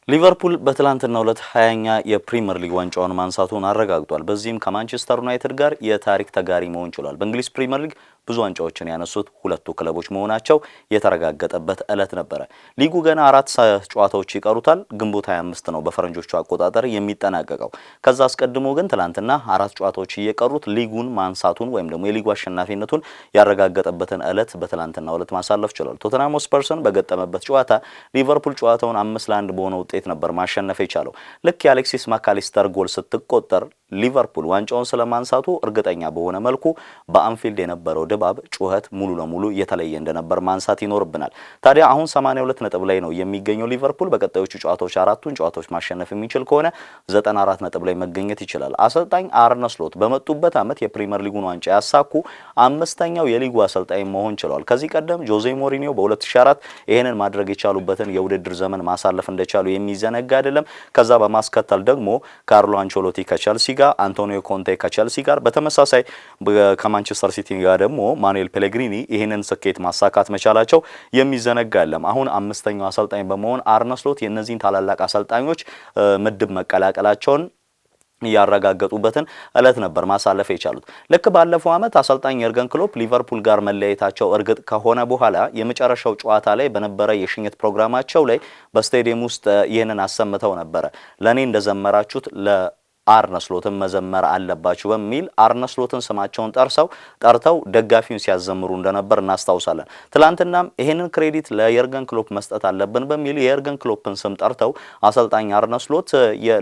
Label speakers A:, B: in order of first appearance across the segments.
A: ሊቨርፑል በትላንትናው ዕለት 20ኛ የፕሪሚየር ሊግ ዋንጫውን ማንሳቱን አረጋግጧል። በዚህም ከማንቸስተር ዩናይትድ ጋር የታሪክ ተጋሪ መሆን ችሏል። በእንግሊዝ ፕሪሚየር ሊግ ብዙ ዋንጫዎችን ያነሱት ሁለቱ ክለቦች መሆናቸው የተረጋገጠበት ዕለት ነበረ። ሊጉ ገና 4 ጨዋታዎች ይቀሩታል። ግንቦት 25 ነው በፈረንጆቹ አቆጣጠር የሚጠናቀቀው። ከዛ አስቀድሞ ግን ትላንትና 4 ጨዋታዎች እየቀሩት ሊጉን ማንሳቱን ወይም ደግሞ የሊጉ አሸናፊነቱን ያረጋገጠበትን ዕለት በትላንትናው ዕለት ማሳለፍ ችሏል። ቶተንሃም ስፐርስን በገጠመበት ጨዋታ ሊቨርፑል ጨዋታውን 5-1 በሆነ ውጤት ነበር ማሸነፍ የቻለው። ልክ የአሌክሲስ ማካሊስተር ጎል ስትቆጠር ሊቨርፑል ዋንጫውን ስለማንሳቱ እርግጠኛ በሆነ መልኩ በአንፊልድ የነበረው ድባብ ጩኸት ሙሉ ለሙሉ የተለየ እንደነበር ማንሳት ይኖርብናል። ታዲያ አሁን 82 ነጥብ ላይ ነው የሚገኘው ሊቨርፑል። በቀጣዮቹ ጨዋታዎች 4ቱን ጨዋታዎች ማሸነፍ የሚችል ከሆነ 94 ነጥብ ላይ መገኘት ይችላል። አሰልጣኝ አርነ ስሎት በመጡበት ዓመት የፕሪሚየር ሊጉን ዋንጫ ያሳኩ 5ኛው የሊጉ አሰልጣኝ መሆን ችለዋል። ከዚህ ቀደም ጆዜ ሞሪኒዮ በ2004 ይሄንን ማድረግ የቻሉበትን የውድድር ዘመን ማሳለፍ እንደቻሉ የሚዘነጋ አይደለም። ከዛ በማስከተል ደግሞ ካርሎ አንቸሎቲ ከቸልሲ ጋር፣ አንቶኒዮ ኮንቴ ከቸልሲ ጋር፣ በተመሳሳይ ከማንቸስተር ሲቲ ጋር ደግሞ ማኑኤል ፔሌግሪኒ ይህንን ስኬት ማሳካት መቻላቸው የሚዘነጋ አይደለም። አሁን 5ኛው አሰልጣኝ በመሆን አርነ ስሎት የእነዚህን ታላላቅ አሰልጣኞች ምድብ መቀላቀላቸውን ያረጋገጡበትን ዕለት ነበር ማሳለፍ የቻሉት። ልክ ባለፈው ዓመት አሰልጣኝ የርገን ክሎፕ ሊቨርፑል ጋር መለያየታቸው እርግጥ ከሆነ በኋላ የመጨረሻው ጨዋታ ላይ በነበረ የሽኝት ፕሮግራማቸው ላይ በስቴዲየም ውስጥ ይህንን አሰምተው ነበረ። ለኔ እንደዘመራችሁት አርነ ስሎትን መዘመር አለባችሁ በሚል አርነ ስሎትን ስማቸውን ጠርተው ደጋፊውን ሲያዘምሩ እንደነበር እናስታውሳለን። ትላንትናም ይሄንን ክሬዲት ለየርገን ክሎፕ መስጠት አለብን በሚል የየርገን ክሎፕን ስም ጠርተው አሰልጣኝ አርነ ስሎት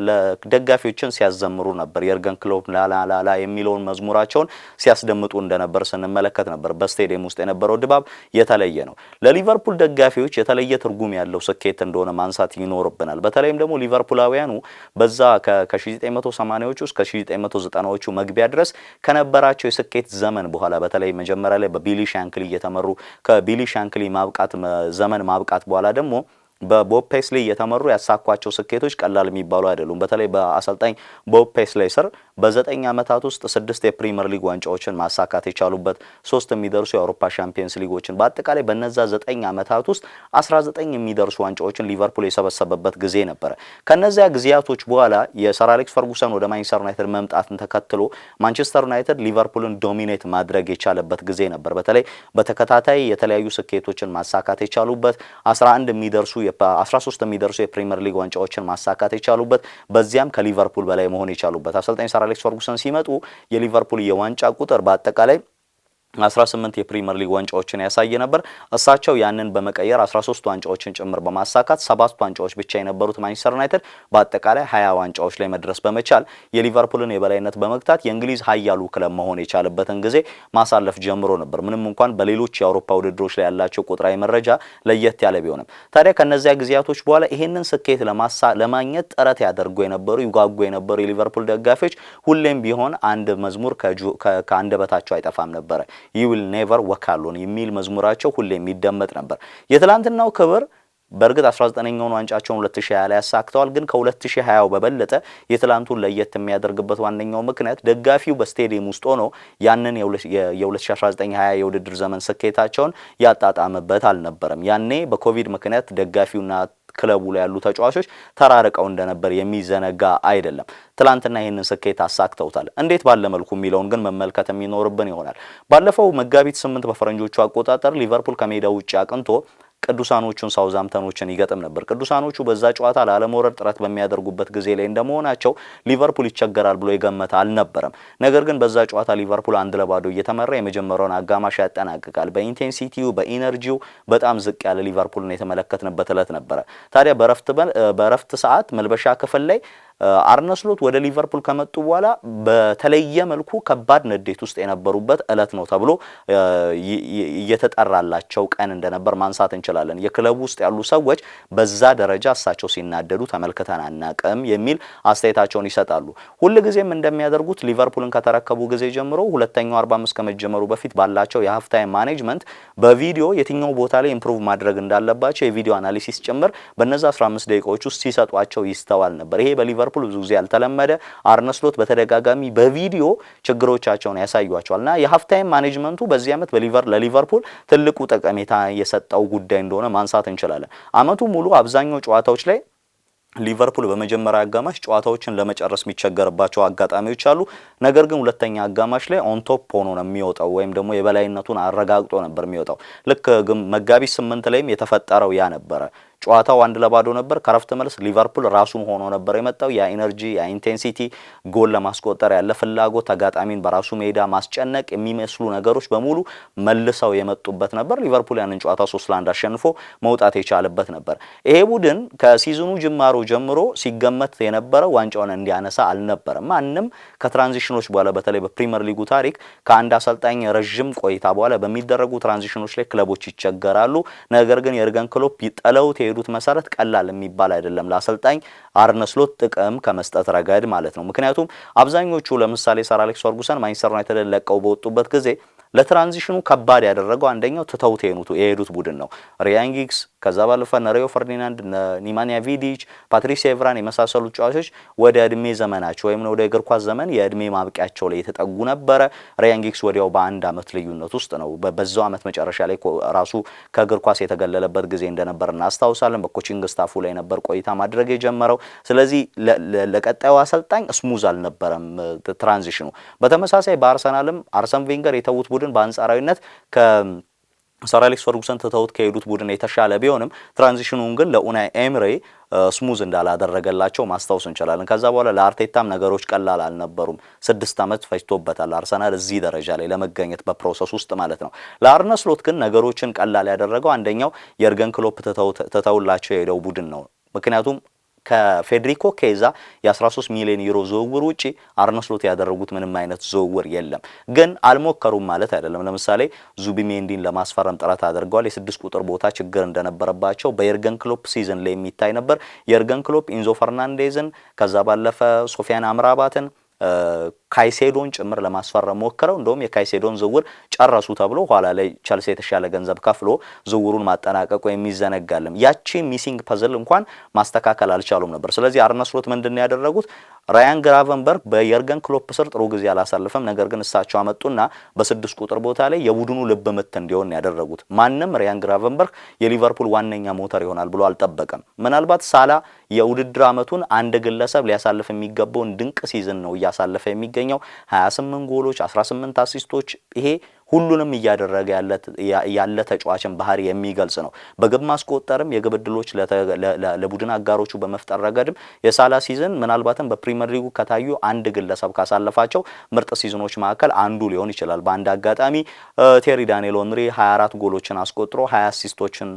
A: ለደጋፊዎችን ሲያዘምሩ ነበር። የርገን ክሎፕ ላላላላ የሚለውን መዝሙራቸውን ሲያስደምጡ እንደነበር ስንመለከት ነበር። በስቴዲየም ውስጥ የነበረው ድባብ የተለየ ነው። ለሊቨርፑል ደጋፊዎች የተለየ ትርጉም ያለው ስኬት እንደሆነ ማንሳት ይኖርብናል። በተለይም ደግሞ ሊቨርፑላውያኑ በዛ ከ1980ዎቹ እስከ 1990ዎቹ መግቢያ ድረስ ከነበራቸው የስኬት ዘመን በኋላ በተለይ መጀመሪያ ላይ በቢሊ ሻንክሊ እየተመሩ ከቢሊ ሻንክሊ ዘመን ማብቃት በኋላ ደግሞ በቦብ ፔስሊ እየተመሩ ያሳኳቸው ስኬቶች ቀላል የሚባሉ አይደሉም። በተለይ በአሰልጣኝ ቦብ ፔስሊ ስር በ9 ዓመታት ውስጥ 6 የፕሪሚየር ሊግ ዋንጫዎችን ማሳካት የቻሉበት 3 የሚደርሱ የአውሮፓ ሻምፒየንስ ሊጎችን በአጠቃላይ በነዛ 9 ዓመታት ውስጥ 19 የሚደርሱ ዋንጫዎችን ሊቨርፑል የሰበሰበበት ጊዜ ነበረ። ከነዚያ ጊዜያቶች በኋላ የሰር አሌክስ ፈርጉሰን ወደ ማንቸስተር ዩናይትድ መምጣትን ተከትሎ ማንቸስተር ዩናይትድ ሊቨርፑልን ዶሚኔት ማድረግ የቻለበት ጊዜ ነበር። በተለይ በተከታታይ የተለያዩ ስኬቶችን ማሳካት የቻሉበት 13 የሚደርሱ የፕሪሚየር ሊግ ዋንጫዎችን ማሳካት የቻሉበት በዚያም ከሊቨርፑል በላይ መሆን የቻሉበት አሰልጣኝ ሰር አሌክስ ፈርጉሰን ሲመጡ የሊቨርፑል የዋንጫ ቁጥር በአጠቃላይ 18 የፕሪሚየር ሊግ ዋንጫዎችን ያሳየ ነበር። እሳቸው ያንን በመቀየር 13 ዋንጫዎችን ጭምር በማሳካት 7 ዋንጫዎች ብቻ የነበሩት ማንቸስተር ዩናይትድ በአጠቃላይ 20 ዋንጫዎች ላይ መድረስ በመቻል የሊቨርፑልን የበላይነት በመግታት የእንግሊዝ ኃያሉ ክለብ መሆን የቻለበትን ጊዜ ማሳለፍ ጀምሮ ነበር። ምንም እንኳን በሌሎች የአውሮፓ ውድድሮች ላይ ያላቸው ቁጥራዊ መረጃ ለየት ያለ ቢሆንም ታዲያ ከነዚያ ጊዜያቶች በኋላ ይሄንን ስኬት ለማግኘት ጥረት ያደርጉ የነበሩ ይጓጉ የነበሩ የሊቨርፑል ደጋፊዎች ሁሌም ቢሆን አንድ መዝሙር ከአንደበታቸው አይጠፋም ነበር። you will never walk alone የሚል መዝሙራቸው ሁሌም ይደመጥ ነበር። የትላንትናው ክብር በእርግጥ 19ኛውን ዋንጫቸውን 2020 ላይ ያሳክተዋል። ግን ከ2020 በበለጠ የትላንቱን ለየት የሚያደርግበት ዋነኛው ምክንያት ደጋፊው በስቴዲየም ውስጥ ሆኖ ያንን የ2019-20 የውድድር ዘመን ስኬታቸውን ያጣጣመበት አልነበረም። ያኔ በኮቪድ ምክንያት ደጋፊውና ክለቡ ላይ ያሉ ተጫዋቾች ተራርቀው እንደነበር የሚዘነጋ አይደለም። ትላንትና ይሄንን ስኬት አሳክተውታል። እንዴት ባለ መልኩ የሚለውን ግን መመልከት የሚኖርብን ይሆናል። ባለፈው መጋቢት 8 በፈረንጆቹ አቆጣጠር ሊቨርፑል ከሜዳው ውጪ አቅንቶ ቅዱሳኖቹን ሳውዛምተኖችን ይገጥም ነበር። ቅዱሳኖቹ በዛ ጨዋታ ላለመውረድ ጥረት በሚያደርጉበት ጊዜ ላይ እንደመሆናቸው ሊቨርፑል ይቸገራል ብሎ የገመተ አልነበረም። ነገር ግን በዛ ጨዋታ ሊቨርፑል 1-0 እየተመራ የመጀመሪያውን አጋማሽ ያጠናቅቃል። በኢንቴንሲቲው በኢነርጂው በጣም ዝቅ ያለ ሊቨርፑልን የተመለከትንበት ዕለት ነበረ። ታዲያ በረፍት ሰዓት መልበሻ ክፍል ላይ አርነ ስሎት ወደ ሊቨርፑል ከመጡ በኋላ በተለየ መልኩ ከባድ ንዴት ውስጥ የነበሩበት ዕለት ነው ተብሎ እየተጠራላቸው ቀን እንደነበር ማንሳት እንችላለን። የክለቡ ውስጥ ያሉ ሰዎች በዛ ደረጃ እሳቸው ሲናደዱ ተመልክተን አናቅም የሚል አስተያየታቸውን ይሰጣሉ። ሁልጊዜም እንደሚያደርጉት ሊቨርፑልን ከተረከቡ ጊዜ ጀምሮ ሁለተኛው 45 ከመጀመሩ በፊት ባላቸው የሃፍ ታይም ማኔጅመንት በቪዲዮ የትኛው ቦታ ላይ ኢምፕሩቭ ማድረግ እንዳለባቸው የቪዲዮ አናሊሲስ ጭምር በነዛ 15 ደቂቃዎች ውስጥ ሲሰጧቸው ይስተዋል ነበር። ይሄ በሊቨርፑል ብዙ ጊዜ ያልተለመደ አርነ ስሎት በተደጋጋሚ በቪዲዮ ችግሮቻቸውን ያሳዩአቸዋልና የሃፍ ታይም ማኔጅመንቱ በዚህ ዓመት ለሊቨርፑል ትልቁ ጠቀሜታ የሰጠው ጉዳይ እንደሆነ ማንሳት እንችላለን። አመቱ ሙሉ አብዛኛው ጨዋታዎች ላይ ሊቨርፑል በመጀመሪያ አጋማሽ ጨዋታዎችን ለመጨረስ የሚቸገርባቸው አጋጣሚዎች አሉ። ነገር ግን ሁለተኛ አጋማሽ ላይ ኦን ቶፕ ሆኖ ነው የሚወጣው ወይም ደግሞ የበላይነቱን አረጋግጦ ነበር የሚወጣው። ልክ መጋቢት 8 ላይም የተፈጠረው ያ ነበረ። ጨዋታው 1-0 ነበር። ከረፍት መልስ ሊቨርፑል ራሱን ሆኖ ነበር የመጣው። ያ ኢነርጂ ያ ኢንቴንሲቲ ጎል ለማስቆጠር ያለ ፍላጎት ተጋጣሚን በራሱ ሜዳ ማስጨነቅ የሚመስሉ ነገሮች በሙሉ መልሰው የመጡበት ነበር። ሊቨርፑል ያንን ጨዋታ 3-1 አሸንፎ መውጣት የቻለበት ነበር። ይሄ ቡድን ከሲዝኑ ጅማሮ ጀምሮ ሲገመት የነበረው ዋንጫውን እንዲያነሳ አልነበረም። ማንም ከትራንዚሽኖች በኋላ በተለይ በፕሪሚየር ሊጉ ታሪክ ከአንድ አሰልጣኝ ረጅም ቆይታ በኋላ በሚደረጉ ትራንዚሽኖች ላይ ክለቦች ይቸገራሉ። ነገር ግን የርገን ክሎፕ ይጠለውት የሄዱት መሰረት ቀላል የሚባል አይደለም ለአሰልጣኝ አርነ ስሎት ጥቅም ከመስጠት ረገድ ማለት ነው። ምክንያቱም አብዛኞቹ ለምሳሌ ሰር አሌክስ ፈርጉሰን ማንቸስተር ዩናይትድን ለቀው በወጡበት ጊዜ ለትራንዚሽኑ ከባድ ያደረገው አንደኛው ትተውት የሄዱት ቡድን ነው። ሪያን ጊግስ ከዛ ባለፈ ሪዮ ፈርዲናንድ፣ ኒማንያ ቪዲች፣ ፓትሪስ ኤቭራን የመሳሰሉ ተጫዋቾች ወደ እድሜ ዘመናቸው ወይም ወደ እግር ኳስ ዘመን የእድሜ ማብቂያቸው ላይ የተጠጉ ነበረ። ሪያን ጊግስ ወዲያው በአንድ አመት ልዩነት ውስጥ ነው በዛው አመት መጨረሻ ላይ ራሱ ከእግር ኳስ የተገለለበት ጊዜ እንደነበር እናስታውሳለን። በኮቺንግ ስታፉ ላይ ነበር ቆይታ ማድረግ የጀመረው። ስለዚህ ለቀጣዩ አሰልጣኝ ስሙዝ አልነበረም ትራንዚሽኑ። በተመሳሳይ በአርሰናልም አርሰን ቬንገር የተዉት ቡድን በአንጻራዊነት ሰር አሌክስ ፈርጉሰን ተተውት ከሄዱት ቡድን የተሻለ ቢሆንም ትራንዚሽኑን ግን ለኡናይ ኤምሬ ስሙዝ እንዳላደረገላቸው ማስታወስ እንችላለን። ከዛ በኋላ ለአርቴታም ነገሮች ቀላል አልነበሩም። 6 አመት ፈጅቶበታል አርሰናል እዚህ ደረጃ ላይ ለመገኘት በፕሮሰስ ውስጥ ማለት ነው። ለአርነ ስሎት ግን ነገሮችን ቀላል ያደረገው አንደኛው የርገን ክሎፕ ተተውላቸው የሄደው ቡድን ነው። ምክንያቱም ከፌዴሪኮ ኬዛ የ13 ሚሊዮን ዩሮ ዝውውር ውጪ አርነ ስሎት ያደረጉት ምንም አይነት ዝውውር የለም። ግን አልሞከሩም ማለት አይደለም። ለምሳሌ ዙቢሜንዲን ለማስፈረም ጥረት አድርገዋል። የ6 ቁጥር ቦታ ችግር እንደነበረባቸው በየርገን ክሎፕ ሲዝን ላይ የሚታይ ነበር። የርገን ክሎፕ ኢንዞ ፈርናንዴዝን ከዛ ባለፈ ሶፊያን አምራባትን ካይሴዶን ጭምር ለማስፈረም ሞክረው እንደውም የካይሴዶን ዝውውር ጨረሱ ተብሎ ኋላ ላይ ቸልሲ የተሻለ ገንዘብ ከፍሎ ዝውውሩን ማጠናቀቁ የሚዘነጋልም ያቺ ሚሲንግ ፐዝል እንኳን ማስተካከል አልቻሉም ነበር። ስለዚህ አርነ ስሎት ምንድነው ያደረጉት? ራያን ግራቨንበርግ በየርገን ክሎፕ ስር ጥሩ ጊዜ አላሳለፈም። ነገር ግን እሳቸው አመጡና በ6 ቁጥር ቦታ ላይ የቡድኑ ልብ ምት እንዲሆን ያደረጉት። ማንም ራያን ግራቨንበርግ የሊቨርፑል ዋነኛ ሞተር ይሆናል ብሎ አልጠበቀም። ምናልባት ሳላ የውድድር አመቱን አንድ ግለሰብ ሊያሳልፍ የሚገባውን ድንቅ ሲዝን ነው እያሳለፈ የሚገኘው። 28 ጎሎች፣ 18 አሲስቶች ይሄ ሁሉንም እያደረገ ያለ ተጫዋችን ባህሪ የሚገልጽ ነው። በግብ ማስቆጠርም የግብ ዕድሎች ለቡድን አጋሮቹ በመፍጠር ረገድም የሳላ ሲዝን ምናልባትም በፕሪሚየር ሊጉ ከታዩ አንድ ግለሰብ ካሳለፋቸው ምርጥ ሲዝኖች መካከል አንዱ ሊሆን ይችላል። በአንድ አጋጣሚ ቴሪ ዳንኤል ኦንሪ 24 ጎሎችን አስቆጥሮ 20 አሲስቶችን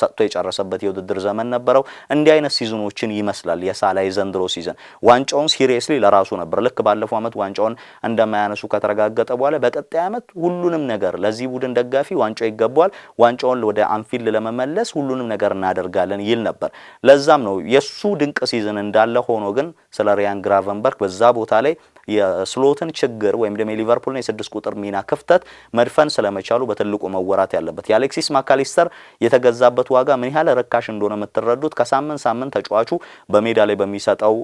A: ሰጥቶ የጨረሰበት የውድድር ዘመን ነበረው። እንዲህ አይነት ሲዝኖችን ይመስላል የሳላ የዘንድሮ ሲዝን። ዋንጫውን ሲሪየስሊ ለራሱ ነበር። ልክ ባለፈው አመት ዋንጫውን እንደማያነሱ ከተረጋገጠ በኋላ በቀጣይ አመት ሁሉንም ነገር ለዚህ ቡድን ደጋፊ ዋንጫው ይገባዋል፣ ዋንጫውን ወደ አንፊልድ ለመመለስ ሁሉንም ነገር እናደርጋለን ይል ነበር። ለዛም ነው የሱ ድንቅ ሲዝን እንዳለ ሆኖ ግን ስለ ሪያን ግራቨንበርግ በዛ ቦታ ላይ የስሎትን ችግር ወይም ደግሞ የሊቨርፑልን የ6 ቁጥር ሚና ክፍተት መድፈን ስለመቻሉ በትልቁ መወራት ያለበት። የአሌክሲስ ማካሊስተር የተገዛበት ዋጋ ምን ያህል ርካሽ እንደሆነ የምትረዱት ከሳምንት ሳምንት ተጫዋቹ በሜዳ ላይ በሚሰጠው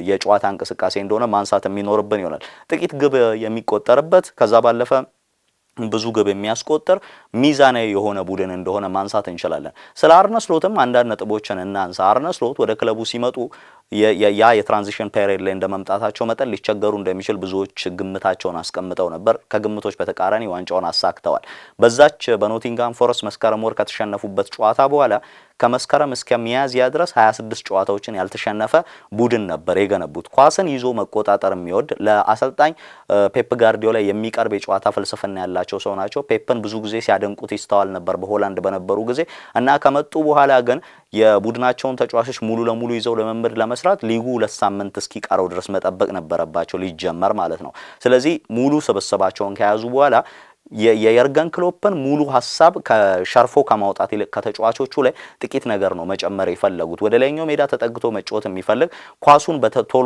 A: የጨዋታ እንቅስቃሴ እንደሆነ ማንሳት የሚኖርብን ይሆናል። ጥቂት ግብ የሚቆጠርበት ከዛ ባለፈ ብዙ ግብ የሚያስቆጥር ሚዛናዊ የሆነ ቡድን እንደሆነ ማንሳት እንችላለን። ስለ አርነ ስሎትም አንዳንድ ነጥቦችን እናንሳ። አርነ ስሎት ወደ ክለቡ ሲመጡ ያ የትራንዚሽን ፔሪየድ ላይ እንደመምጣታቸው መጠን ሊቸገሩ እንደሚችል ብዙዎች ግምታቸውን አስቀምጠው ነበር። ከግምቶች በተቃራኒ ዋንጫውን አሳክተዋል። በዛች በኖቲንጋም ፎረስት መስከረም ወር ከተሸነፉበት ጨዋታ በኋላ ከመስከረም እስከ ሚያዝያ ድረስ 26 ጨዋታዎችን ያልተሸነፈ ቡድን ነበር የገነቡት። ኳስን ይዞ መቆጣጠር የሚወድ ለአሰልጣኝ ፔፕ ጋርዲዮላ የሚቀርብ የጨዋታ ፍልስፍና ያላቸው ሰው ናቸው። ፔፕን ብዙ ጊዜ ሲያደንቁት ይስተዋል ነበር በሆላንድ በነበሩ ጊዜ እና ከመጡ በኋላ ግን የቡድናቸውን ተጫዋቾች ሙሉ ለሙሉ ይዘው ለመምድ ለመስራት ሊጉ 2 ሳምንት እስኪቀረው ድረስ መጠበቅ ነበረባቸው ሊጀመር ማለት ነው። ስለዚህ ሙሉ ስብስባቸውን ከያዙ በኋላ የየርገን ክሎፕን ሙሉ ሀሳብ ከሸርፎ ከማውጣት ይልቅ ከተጫዋቾቹ ላይ ጥቂት ነገር ነው መጨመር የፈለጉት። ወደ ላይኛው ሜዳ ተጠግቶ መጫወት የሚፈልግ ኳሱን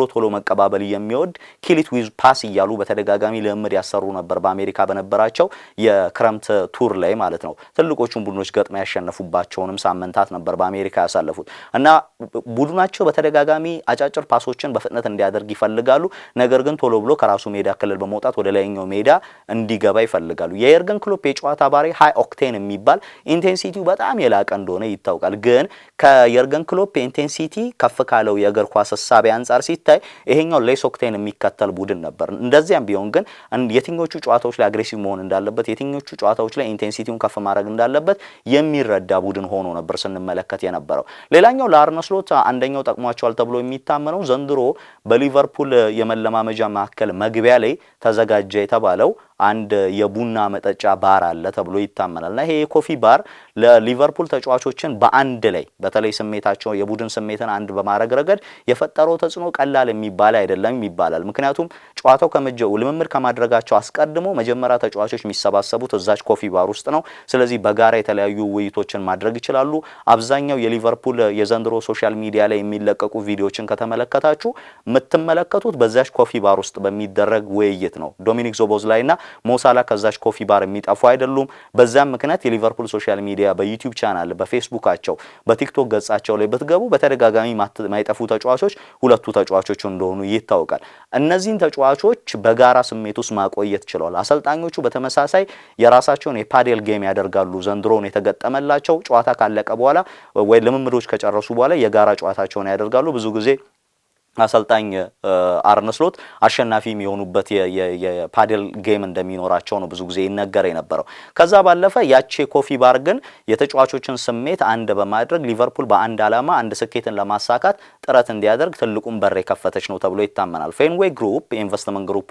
A: ቶሎ መቀባበል የሚወድ ኪሊት ዊዝ ፓስ እያሉ በተደጋጋሚ ልምምድ ያሰሩ ነበር በአሜሪካ በነበራቸው የክረምት ቱር ላይ ማለት ነው። ትልቆቹን ቡድኖች ገጥማ ያሸነፉባቸውንም ሳምንታት ነበር በአሜሪካ ያሳለፉት እና ቡድናቸው በተደጋጋሚ አጫጭር ፓሶችን በፍጥነት እንዲያደርግ ይፈልጋሉ። ነገር ግን ቶሎ ብሎ ከራሱ ሜዳ ክልል በመውጣት ወደ ላይኛው ሜዳ እንዲገባ ይፈልጋሉ። ይፈልጋሉ። የኤርገን ክሎፕ የጨዋታ ባሪ ሃይ ኦክቴን የሚባል ኢንቴንሲቲው በጣም የላቀ እንደሆነ ይታወቃል። ግን ከየርገን ክሎፕ ኢንቴንሲቲ ከፍ ካለው የእግር ኳስ ሐሳብ አንፃር ሲታይ ይሄኛው ሌስ ኦክቴን የሚከተል ቡድን ነበር። እንደዚያም ቢሆን ግን የትኞቹ ጨዋታዎች ላይ አግሬሲቭ መሆን እንዳለበት፣ የትኞቹ ጨዋታዎች ላይ ኢንቴንሲቲውን ከፍ ማድረግ እንዳለበት የሚረዳ ቡድን ሆኖ ነበር ስንመለከት የነበረው። ሌላኛው ለአርነ ስሎት አንደኛው ጠቅሟቸዋል ተብሎ የሚታመነው ዘንድሮ በሊቨርፑል የመለማመጃ ማዕከል መግቢያ ላይ ተዘጋጀ የተባለው አንድ የቡና መጠጫ ባር አለ ተብሎ ይታመናልና ይሄ የኮፊ ባር ለሊቨርፑል ተጫዋቾችን በአንድ ላይ በተለይ ስሜታቸው የቡድን ስሜትን አንድ በማድረግ ረገድ የፈጠረው ተጽዕኖ ቀላል የሚባል አይደለም ይባላል። ምክንያቱም ጨዋታው ልምምድ ከማድረጋቸው አስቀድሞ መጀመሪያ ተጫዋቾች የሚሰባሰቡት እዛች ኮፊ ባር ውስጥ ነው። ስለዚህ በጋራ የተለያዩ ውይይቶችን ማድረግ ይችላሉ። አብዛኛው የሊቨርፑል የዘንድሮ ሶሻል ሚዲያ ላይ የሚለቀቁ ቪዲዮዎችን ከተመለከታችሁ የምትመለከቱት በዛች ኮፊ ባር ውስጥ በሚደረግ ውይይት ነው። ዶሚኒክ ዞቦዝላይና ሞሳላ ከዛች ኮፊ ባር የሚጠፉ አይደሉም። በዛም ምክንያት የሊቨርፑል ሶሻል ሚዲያ በዩቲዩብ ቻናል፣ በፌስቡካቸው፣ በቲክቶክ ገጻቸው ላይ ብትገቡ በተደጋጋሚ ማይጠፉ ተጫዋቾች ሁለቱ ተጫዋቾች እንደሆኑ ይታወቃል። እነዚህን ተጫዋቾች በጋራ ስሜት ውስጥ ማቆየት ችለዋል። አሰልጣኞቹ በተመሳሳይ የራሳቸውን የፓዴል ጌም ያደርጋሉ። ዘንድሮን የተገጠመላቸው ጨዋታ ካለቀ በኋላ ወይ ልምምዶች ከጨረሱ በኋላ የጋራ ጨዋታቸውን ያደርጋሉ። ብዙ ጊዜ አሰልጣኝ አርነ ስሎት አሸናፊ የሚሆኑበት የፓዴል ጌም እንደሚኖራቸው ነው ብዙ ጊዜ ይነገር የነበረው። ከዛ ባለፈ ያቺ ኮፊ ባር ግን የተጫዋቾችን ስሜት አንድ በማድረግ ሊቨርፑል በአንድ ዓላማ አንድ ስኬትን ለማሳካት ጥረት እንዲያደርግ ትልቁን በር የከፈተች ነው ተብሎ ይታመናል። ፌንዌይ ግሩፕ የኢንቨስትመንት ግሩፕ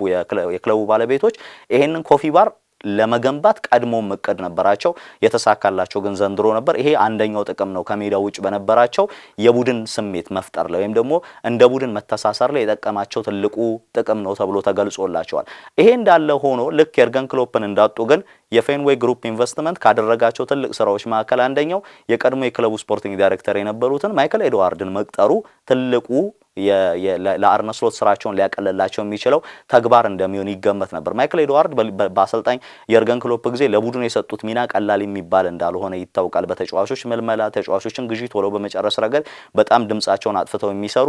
A: የክለቡ ባለቤቶች ይሄንን ኮፊ ባር ለመገንባት ቀድሞም እቅድ ነበራቸው። የተሳካላቸው ግን ዘንድሮ ነበር። ይሄ አንደኛው ጥቅም ነው ከሜዳው ውጭ በነበራቸው የቡድን ስሜት መፍጠር ላይ ወይም ደግሞ እንደ ቡድን መተሳሰር ላይ የጠቀማቸው ትልቁ ጥቅም ነው ተብሎ ተገልጾላቸዋል። ይሄ እንዳለ ሆኖ ልክ የርገን ክሎፕን እንዳጡ ግን የፌንዌይ ግሩፕ ኢንቨስትመንት ካደረጋቸው ትልቅ ስራዎች መካከል አንደኛው የቀድሞ የክለቡ ስፖርቲንግ ዳይሬክተር የነበሩትን ማይክል ኤድዋርድን መቅጠሩ ትልቁ ለአርነ ስሎት ስራቸውን ሊያቀልላቸው የሚችለው ተግባር እንደሚሆን ይገመት ነበር። ማይክል ኤድዋርድ በአሰልጣኝ የርገን ክሎፕ ጊዜ ለቡድኑ የሰጡት ሚና ቀላል የሚባል እንዳልሆነ ይታወቃል። በተጫዋቾች መልመላ፣ ተጫዋቾችን ግዢ ቶሎ በመጨረስ ረገድ በጣም ድምጻቸውን አጥፍተው የሚሰሩ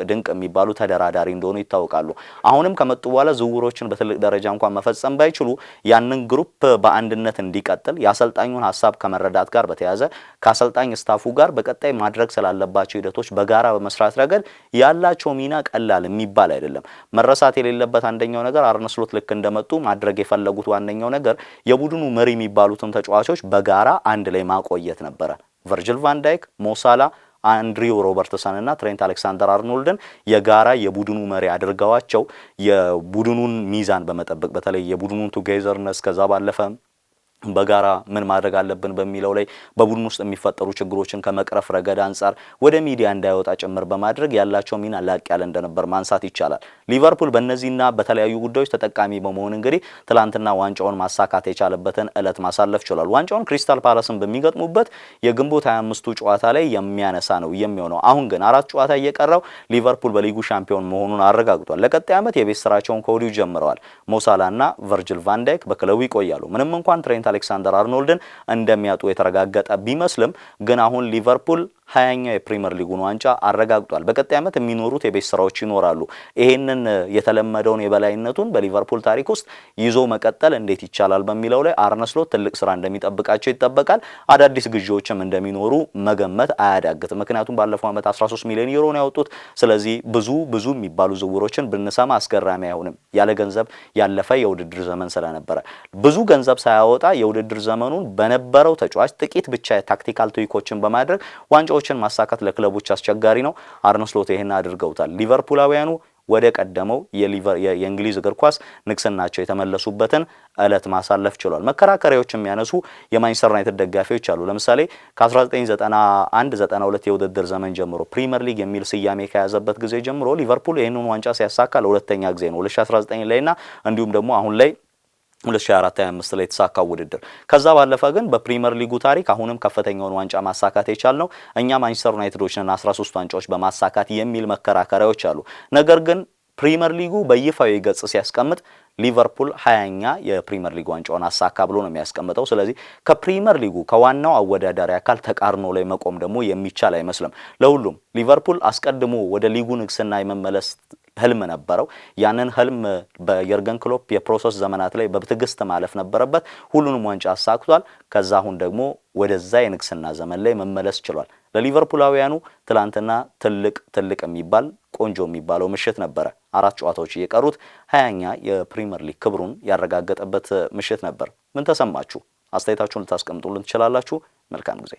A: ድንቅ የሚባሉ ተደራዳሪ እንደሆኑ ይታወቃሉ። አሁንም ከመጡ በኋላ ዝውውሮችን በትልቅ ደረጃ እንኳን መፈጸም ባይችሉ ያንን ግሩፕ በአንድነት እንዲቀጥል የአሰልጣኙን ሀሳብ ከመረዳት ጋር በተያያዘ ከአሰልጣኝ ስታፉ ጋር በቀጣይ ማድረግ ስላለባቸው ሂደቶች በጋራ በመስራት ረገድ ያላቸው ሚና ቀላል የሚባል አይደለም። መረሳት የሌለበት አንደኛው ነገር አርነ ስሎት ልክ እንደመጡ ማድረግ የፈለጉት ዋነኛው ነገር የቡድኑ መሪ የሚባሉትን ተጫዋቾች በጋራ አንድ ላይ ማቆየት ነበረ። ቨርጅል ቫን ዳይክ፣ ሞሳላ፣ አንድሪው ሮበርትሰን እና ትሬንት አሌክሳንደር አርኖልድን የጋራ የቡድኑ መሪ አድርገዋቸው የቡድኑን ሚዛን በመጠበቅ በተለይ የቡድኑን ቱጌዘርነስ ከዛ ባለፈ በጋራ ምን ማድረግ አለብን በሚለው ላይ በቡድን ውስጥ የሚፈጠሩ ችግሮችን ከመቅረፍ ረገድ አንጻር ወደ ሚዲያ እንዳይወጣ ጭምር በማድረግ ያላቸው ሚና ላቅ ያለ እንደነበር ማንሳት ይቻላል። ሊቨርፑል በእነዚህና በተለያዩ ጉዳዮች ተጠቃሚ በመሆን እንግዲህ ትላንትና ዋንጫውን ማሳካት የቻለበትን ዕለት ማሳለፍ ችሏል። ዋንጫውን ክሪስታል ፓላስን በሚገጥሙበት የግንቦት 25ቱ ጨዋታ ላይ የሚያነሳ ነው የሚሆነው። አሁን ግን 4 ጨዋታ እየቀረው ሊቨርፑል በሊጉ ሻምፒዮን መሆኑን አረጋግጧል። ለቀጣይ ዓመት የቤት ስራቸውን ከወዲሁ ጀምረዋል። ሞሳላና ቨርጅል ቫን ዳይክ በክለቡ ይቆያሉ። ምንም እንኳን ትሬንት አሌክሳንደር አርኖልድን እንደሚያጡ የተረጋገጠ ቢመስልም ግን አሁን ሊቨርፑል 20ኛው የፕሪሚየር ሊጉን ዋንጫ አረጋግጧል። በቀጣይ ዓመት የሚኖሩት የቤት ስራዎች ይኖራሉ። ይሄንን የተለመደውን የበላይነቱን በሊቨርፑል ታሪክ ውስጥ ይዞ መቀጠል እንዴት ይቻላል በሚለው ላይ አርነ ስሎት ትልቅ ስራ እንደሚጠብቃቸው ይጠበቃል። አዳዲስ ግዢዎችም እንደሚኖሩ መገመት አያዳግትም። ምክንያቱም ባለፈው ዓመት 13 ሚሊዮን ዩሮ ነው ያወጡት። ስለዚህ ብዙ የሚባሉ ዝውውሮችን ብንሰማ አስገራሚ አይሆንም። ያለ ገንዘብ ያለፈ የውድድር ዘመን ስለነበረ ብዙ ገንዘብ ሳያወጣ የውድድር ዘመኑን በነበረው ተጫዋች ጥቂት ብቻ ታክቲካል ትዊኮችን በማድረግ ዋንጫዎችን ማሳካት ለክለቦች አስቸጋሪ ነው። አርነ ስሎት ይሄን አድርገውታል። ሊቨርፑላውያኑ ወደ ቀደመው የእንግሊዝ እግር ኳስ ንግስናቸው የተመለሱበትን ዕለት ማሳለፍ ችሏል። መከራከሪያዎች የሚያነሱ የማንቸስተር ዩናይትድ ደጋፊዎች አሉ። ለምሳሌ ከ1991-92 የውድድር ዘመን ጀምሮ ፕሪሚየር ሊግ የሚል ስያሜ ከያዘበት ጊዜ ጀምሮ ሊቨርፑል ይህንን ዋንጫ ሲያሳካ ለሁለተኛ ጊዜ ነው። 2019 ላይና እንዲሁም ደግሞ አሁን ላይ 2024-25 ላይ የተሳካው ውድድር። ከዛ ባለፈ ግን በፕሪሚየር ሊጉ ታሪክ አሁንም ከፍተኛውን ዋንጫ ማሳካት የቻልነው እኛ ማንቸስተር ዩናይትዶችና 13 ዋንጫዎች በማሳካት የሚል መከራከሪያዎች አሉ። ነገር ግን ፕሪሚየር ሊጉ በይፋዊ ገጽ ሲያስቀምጥ ሊቨርፑል 20ኛ የፕሪሚየር ሊግ ዋንጫውን አሳካ ብሎ ነው የሚያስቀምጠው። ስለዚህ ከፕሪሚየር ሊጉ ከዋናው አወዳዳሪ አካል ተቃርኖ ላይ መቆም ደግሞ የሚቻል አይመስልም። ለሁሉም ሊቨርፑል አስቀድሞ ወደ ሊጉ ንግስና የመመለስ ህልም ነበረው። ያንን ህልም በየርገን ክሎፕ የፕሮሰስ ዘመናት ላይ በትዕግስት ማለፍ ነበረበት። ሁሉንም ዋንጫ አሳክቷል። ከዛ አሁን ደግሞ ወደዛ የንግስና ዘመን ላይ መመለስ ችሏል። ለሊቨርፑላውያኑ ትላንትና ትልቅ የሚባል ቆንጆ የሚባለው ምሽት ነበረ። 4 ጨዋታዎች እየቀሩት 20ኛ የፕሪሚየር ሊግ ክብሩን ያረጋገጠበት ምሽት ነበር። ምን ተሰማችሁ? አስተያየታችሁን ልታስቀምጡልን ትችላላችሁ። መልካም ጊዜ